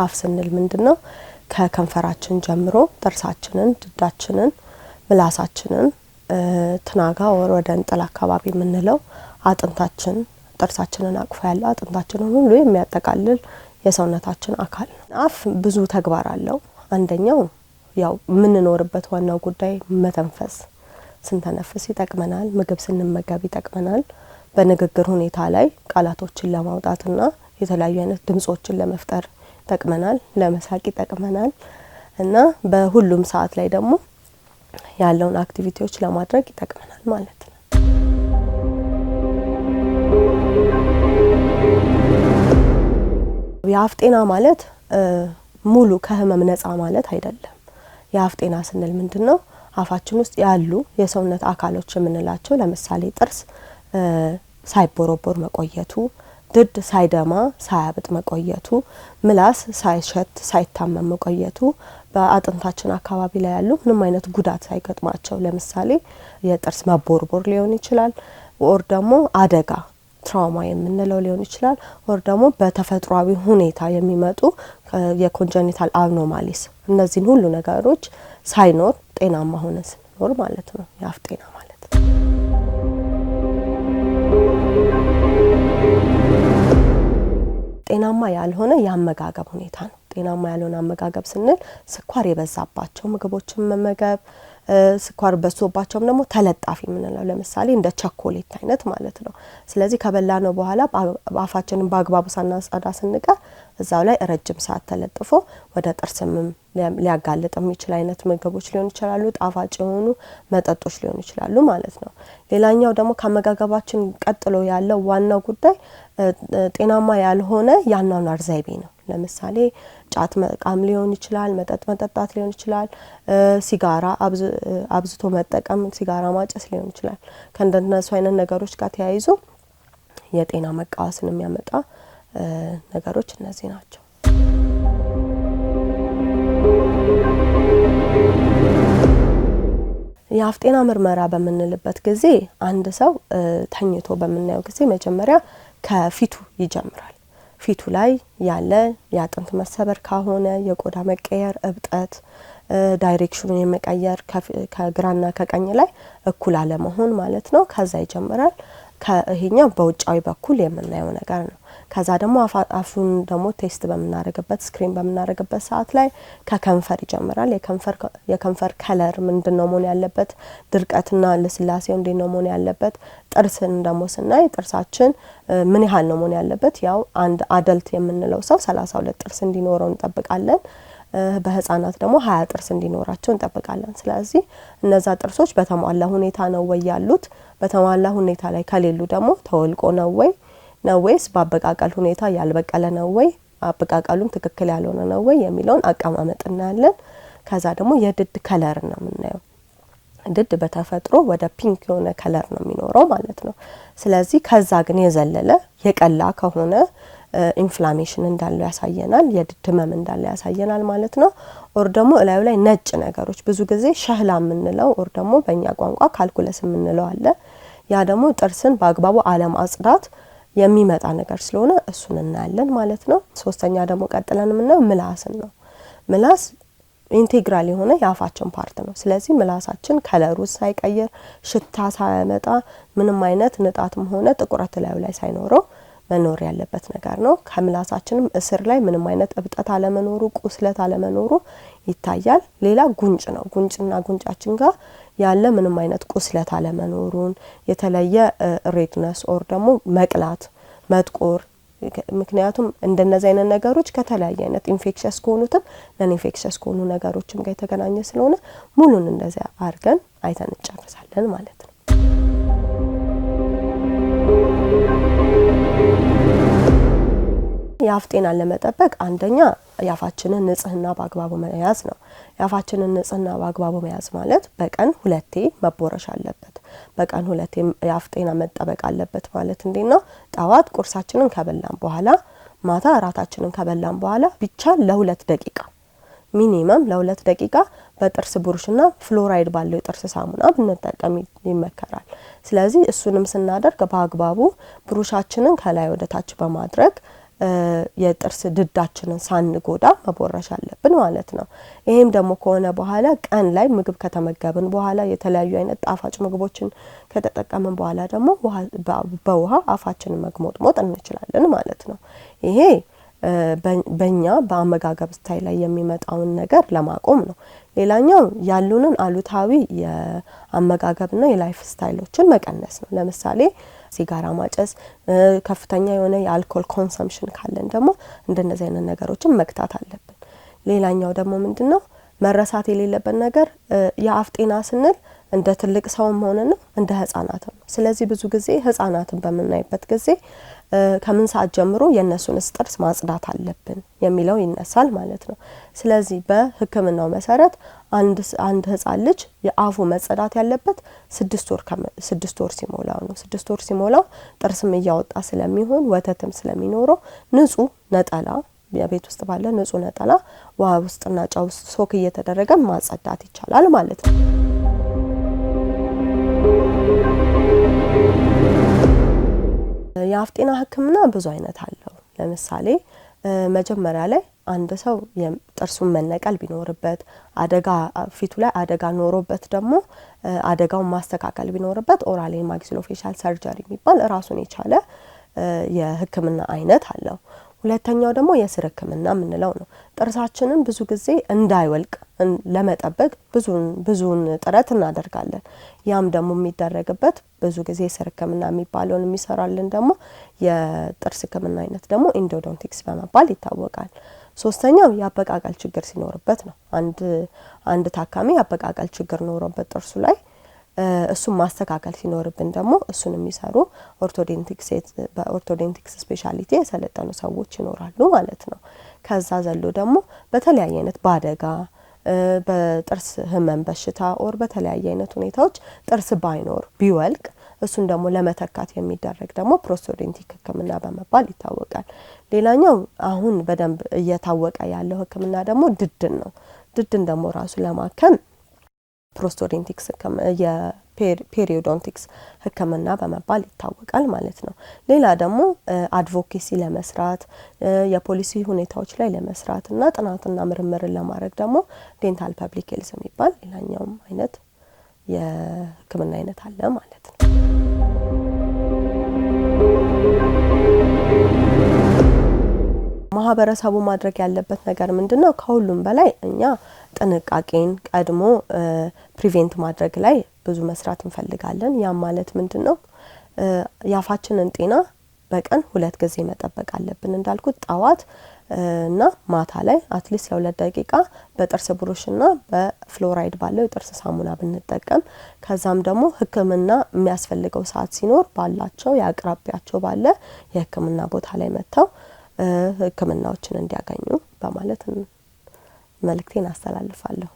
አፍ ስንል ምንድነው ከከንፈራችን ጀምሮ ጥርሳችንን ድዳችንን ምላሳችንን ትናጋ ወደ እንጥል አካባቢ ምንለው አጥንታችን ጥርሳችንን አቅፎ ያለ አጥንታችንን ሁሉ የሚያጠቃልል የሰውነታችን አካል ነው። አፍ ብዙ ተግባር አለው። አንደኛው ያው ምንኖርበት ዋናው ጉዳይ መተንፈስ ስንተነፍስ ይጠቅመናል። ምግብ ስንመገብ ይጠቅመናል። በንግግር ሁኔታ ላይ ቃላቶችን ለማውጣትና የተለያዩ አይነት ድምጾችን ለመፍጠር ይጠቅመናል። ለመሳቅ ይጠቅመናል እና በሁሉም ሰዓት ላይ ደግሞ ያለውን አክቲቪቲዎች ለማድረግ ይጠቅመናል ማለት ነው። የአፍ ጤና ማለት ሙሉ ከህመም ነፃ ማለት አይደለም። የአፍ ጤና ስንል ምንድነው አፋችን ውስጥ ያሉ የሰውነት አካሎች የምንላቸው ለምሳሌ ጥርስ ሳይቦረቦር መቆየቱ፣ ድድ ሳይደማ ሳያብጥ መቆየቱ፣ ምላስ ሳይሸት ሳይታመም መቆየቱ፣ በአጥንታችን አካባቢ ላይ ያሉ ምንም አይነት ጉዳት ሳይገጥማቸው ለምሳሌ የጥርስ መቦርቦር ሊሆን ይችላል ወር ደግሞ አደጋ ትራውማ የምንለው ሊሆን ይችላል ወር ደግሞ በተፈጥሯዊ ሁኔታ የሚመጡ የኮንጀኒታል አብኖርማሊስ እነዚህን ሁሉ ነገሮች ሳይኖር ጤናማ ሆነ ስንኖር ማለት ነው የአፍ ጤና ማለት። ጤናማ ያልሆነ የአመጋገብ ሁኔታ ነው። ጤናማ ያልሆነ አመጋገብ ስንል ስኳር የበዛባቸው ምግቦችን መመገብ፣ ስኳር በዝቶባቸውም ደግሞ ተለጣፊ ምንለው ለምሳሌ እንደ ቸኮሌት አይነት ማለት ነው። ስለዚህ ከበላነው በኋላ አፋችንን በአግባቡ ሳናጸዳ ስንቀር እዛው ላይ ረጅም ሰዓት ተለጥፎ ወደ ጥርስም ሊያጋልጥ የሚችል አይነት ምግቦች ሊሆኑ ይችላሉ፣ ጣፋጭ የሆኑ መጠጦች ሊሆኑ ይችላሉ ማለት ነው። ሌላኛው ደግሞ ከአመጋገባችን ቀጥሎ ያለው ዋናው ጉዳይ ጤናማ ያልሆነ ያኗኗር ዘይቤ ነው። ለምሳሌ ጫት መቃም ሊሆን ይችላል፣ መጠጥ መጠጣት ሊሆን ይችላል፣ ሲጋራ አብዝቶ መጠቀም፣ ሲጋራ ማጨስ ሊሆን ይችላል። ከእንደነሱ አይነት ነገሮች ጋር ተያይዞ የጤና መቃወስን የሚያመጣ ነገሮች እነዚህ ናቸው። የአፍ ጤና ምርመራ በምንልበት ጊዜ አንድ ሰው ተኝቶ በምናየው ጊዜ መጀመሪያ ከፊቱ ይጀምራል። ፊቱ ላይ ያለ የአጥንት መሰበር ከሆነ የቆዳ መቀየር፣ እብጠት፣ ዳይሬክሽኑን የመቀየር ከግራና ከቀኝ ላይ እኩል አለመሆን ማለት ነው። ከዛ ይጀምራል። ከይሄኛው በውጫዊ በኩል የምናየው ነገር ነው። ከዛ ደግሞ አፉን ደግሞ ቴስት በመናረግበት ስክሪን በመናረግበት ሰዓት ላይ ከከንፈር ይጀምራል። የከንፈር ከለር ምንድነው መሆን ያለበት፣ ድርቀትና ለስላሴው እንዴት ነው መሆን ያለበት። ጥርስን ደግሞ ስናይ ጥርሳችን ምን ያህል ነው መሆን ያለበት። ያው አንድ አደልት የምንለው ሰው 32 ጥርስ እንዲኖረው እንጠብቃለን። በህፃናት ደግሞ 20 ጥርስ እንዲኖራቸው እንጠብቃለን። ስለዚህ እነዛ ጥርሶች በተሟላ ሁኔታ ነው ወይ ያሉት፣ በተሟላ ሁኔታ ላይ ከሌሉ ደግሞ ተወልቆ ነው ወይስ በአበቃቀል ሁኔታ ያልበቀለ ነው ወይ፣ አበቃቀሉም ትክክል ያልሆነ ነው ወይ የሚለውን አቀማመጥ እናያለን። ከዛ ደግሞ የድድ ከለር ነው የምናየው። ድድ በተፈጥሮ ወደ ፒንክ የሆነ ከለር ነው የሚኖረው ማለት ነው። ስለዚህ ከዛ ግን የዘለለ የቀላ ከሆነ ኢንፍላሜሽን እንዳለው ያሳየናል፣ የድድ ህመም እንዳለው ያሳየናል ማለት ነው። ኦር ደግሞ እላዩ ላይ ነጭ ነገሮች ብዙ ጊዜ ሸህላ የምንለው ኦር ደግሞ በእኛ ቋንቋ ካልኩለስ የምንለው አለ። ያ ደግሞ ጥርስን በአግባቡ አለማጽዳት የሚመጣ ነገር ስለሆነ እሱን እናያለን ማለት ነው። ሶስተኛ ደግሞ ቀጥለን የምናየው ምላስን ነው። ምላስ ኢንቴግራል የሆነ የአፋችን ፓርት ነው። ስለዚህ ምላሳችን ከለሩ ሳይቀየር ሽታ ሳያመጣ ምንም አይነት ንጣትም ሆነ ጥቁረት ላይ ሳይኖረው መኖር ያለበት ነገር ነው። ከምላሳችንም እስር ላይ ምንም አይነት እብጠት አለመኖሩ፣ ቁስለት አለመኖሩ ይታያል። ሌላ ጉንጭ ነው። ጉንጭና ጉንጫችን ጋር ያለ ምንም አይነት ቁስለት አለመኖሩን፣ የተለየ ሬድነስ ኦር ደግሞ መቅላት፣ መጥቆር ምክንያቱም እንደነዚህ አይነት ነገሮች ከተለያየ አይነት ኢንፌክሽስ ከሆኑትም ነን ኢንፌክሽስ ከሆኑ ነገሮችም ጋር የተገናኘ ስለሆነ ሙሉን እንደዛ አድርገን አይተን እንጨርሳለን ማለት ነው። የአፍ ጤናን ለመጠበቅ አንደኛ የአፋችንን ንጽህና በአግባቡ መያዝ ነው። የአፋችንን ንጽህና በአግባቡ መያዝ ማለት በቀን 2 መቦረሽ አለበት። በቀን 2 የአፍ ጤና መጠበቅ አለበት ማለት እንዴት ነው? ጣዋት ቁርሳችንን ከበላን በኋላ፣ ማታ እራታችንን ከበላን በኋላ ብቻ ለ2 ደቂቃ ሚኒመም ለ2 ደቂቃ በጥርስ ብሩሽና ፍሎራይድ ባለው የጥርስ ሳሙና ብንጠቀም ይመከራል። ስለዚህ እሱንም ስናደርግ በአግባቡ ብሩሻችንን ከላይ ወደ ታች በማድረግ የጥርስ ድዳችንን ሳንጎዳ መቦረሽ አለብን ማለት ነው። ይሄም ደግሞ ከሆነ በኋላ ቀን ላይ ምግብ ከተመገብን በኋላ የተለያዩ አይነት ጣፋጭ ምግቦችን ከተጠቀምን በኋላ ደግሞ በውሃ አፋችንን መግሞጥሞጥ እንችላለን ማለት ነው። ይሄ በእኛ በአመጋገብ ስታይል ላይ የሚመጣውን ነገር ለማቆም ነው። ሌላኛው ያሉንን አሉታዊ የአመጋገብና የላይፍ ስታይሎችን መቀነስ ነው። ለምሳሌ ሲጋራ ማጨስ፣ ከፍተኛ የሆነ የአልኮል ኮንሰምፕሽን ካለን ደግሞ እንደነዚህ አይነት ነገሮችን መግታት አለብን። ሌላኛው ደግሞ ምንድነው መረሳት የሌለበት ነገር የአፍ ጤና ስንል እንደ ትልቅ ሰውም ሆነና እንደ ህፃናትም ነው። ስለዚህ ብዙ ጊዜ ህፃናትን በመናይበት ጊዜ ከምን ሰዓት ጀምሮ የነሱን ጥርስ ማጽዳት አለብን የሚለው ይነሳል ማለት ነው። ስለዚህ በህክምናው መሰረት አንድ ህፃን ልጅ የአፉ መጸዳት ያለበት 6 ወር ሲሞላው ነው። 6 ወር ሲሞላው ጥርስም እያወጣ ስለሚሆን ወተትም ስለሚኖረው ንጹህ ነጠላ የቤት ውስጥ ባለ ንጹህ ነጠላ ውሃ ውስጥና ጨው ውስጥ ሶክ እየተደረገ ማጸዳት ይቻላል ማለት ነው። የአፍ ጤና ህክምና ብዙ አይነት አለው። ለምሳሌ መጀመሪያ ላይ አንድ ሰው ጥርሱን መነቀል ቢኖርበት ፊቱ ላይ አደጋ ኖሮበት ደግሞ አደጋውን ማስተካከል ቢኖርበት ኦራል ማክሲሎፌሻል ሰርጀሪ የሚባል ራሱን የቻለ የህክምና አይነት አለው። ሁለተኛው ደግሞ የስር ህክምና የምንለው ነው። ጥርሳችንን ብዙ ጊዜ እንዳይወልቅ ለመጠበቅ ብዙን ጥረት እናደርጋለን። ያም ደግሞ የሚደረግበት ብዙ ጊዜ የስር ህክምና የሚባለውን የሚሰራልን ደግሞ የጥርስ ህክምና አይነት ደግሞ ኢንዶዶንቲክስ በመባል ይታወቃል። ሶስተኛው የአበቃቀል ችግር ሲኖርበት ነው። አንድ ታካሚ የአበቃቀል ችግር ኖሮበት ጥርሱ ላይ እሱን ማስተካከል ሲኖርብን ደግሞ እሱን የሚሰሩ በኦርቶዶንቲክስ ስፔሻሊቲ የሰለጠኑ ሰዎች ይኖራሉ ማለት ነው። ከዛ ዘሎ ደግሞ በተለያየ አይነት ባደጋ በጥርስ ህመም በሽታ ኦር በተለያየ አይነት ሁኔታዎች ጥርስ ባይኖር ቢወልቅ እሱን ደግሞ ለመተካት የሚደረግ ደግሞ ፕሮስቶዶንቲክ ህክምና በመባል ይታወቃል። ሌላኛው አሁን በደንብ እየታወቀ ያለው ህክምና ደግሞ ድድን ነው። ድድን ደግሞ ራሱ ለማከም ፕሮስቶዶንቲክስ የፔሪዮዶንቲክስ ህክምና በመባል ይታወቃል ማለት ነው። ሌላ ደግሞ አድቮኬሲ ለመስራት የፖሊሲ ሁኔታዎች ላይ ለመስራት እና ጥናትና ምርምርን ለማድረግ ደግሞ ዴንታል ፐብሊክ ሄልዝ የሚባል ሌላኛውም አይነት የህክምና አይነት አለ ማለት ነው። ማህበረሰቡ ማድረግ ያለበት ነገር ምንድነው? ከሁሉም በላይ እኛ ጥንቃቄን ቀድሞ ፕሪቬንት ማድረግ ላይ ብዙ መስራት እንፈልጋለን። ያ ማለት ምንድነው? ያፋችንን ጤና በቀን 2 ጊዜ መጠበቅ አለብን። እንዳልኩት ጠዋት እና ማታ ላይ አትሊስት ለ2 ደቂቃ በጥርስ ብሩሽና በፍሎራይድ ባለው የጥርስ ሳሙና ብንጠቀም ከዛም ደግሞ ህክምና የሚያስፈልገው ሰዓት ሲኖር ባላቸው ያቅራቢያቸው ባለ የህክምና ቦታ ላይ መተው ህክምናዎችን እንዲያገኙ በማለት መልእክቴን አስተላልፋለሁ።